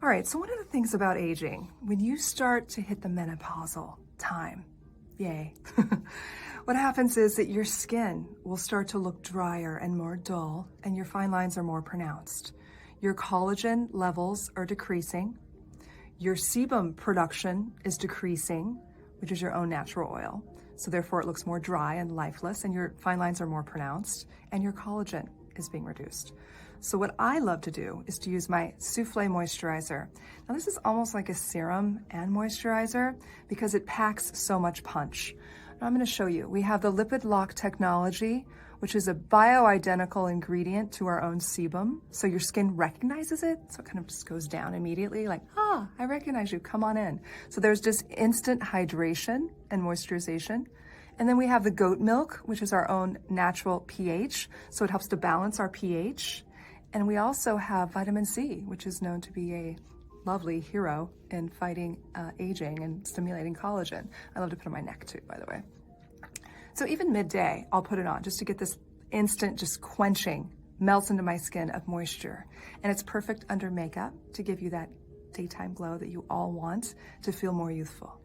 All right, so one of the things about aging, when you start to hit the menopausal time, yay, what happens is that your skin will start to look drier and more dull, and your fine lines are more pronounced. Your collagen levels are decreasing. Your sebum production is decreasing, which is your own natural oil. So therefore it looks more dry and lifeless, and your fine lines are more pronounced, and your collagen is being reduced. So what I love to do is to use my Souffle moisturizer. Now this is almost like a serum and moisturizer because it packs so much punch. Now I'm going to show you. We have the lipid lock technology, which is a bioidentical ingredient to our own sebum. So your skin recognizes it. So it kind of just goes down immediately like, I recognize you, come on in. So there's just instant hydration and moisturization. And then we have the goat milk, which is our own natural pH. So it helps to balance our pH. And we also have vitamin C, which is known to be a lovely hero in fighting aging and stimulating collagen. I love to put it on my neck too, by the way. So even midday, I'll put it on just to get this instant, just quenching, melts into my skin of moisture. And it's perfect under makeup to give you that daytime glow that you all want to feel more youthful.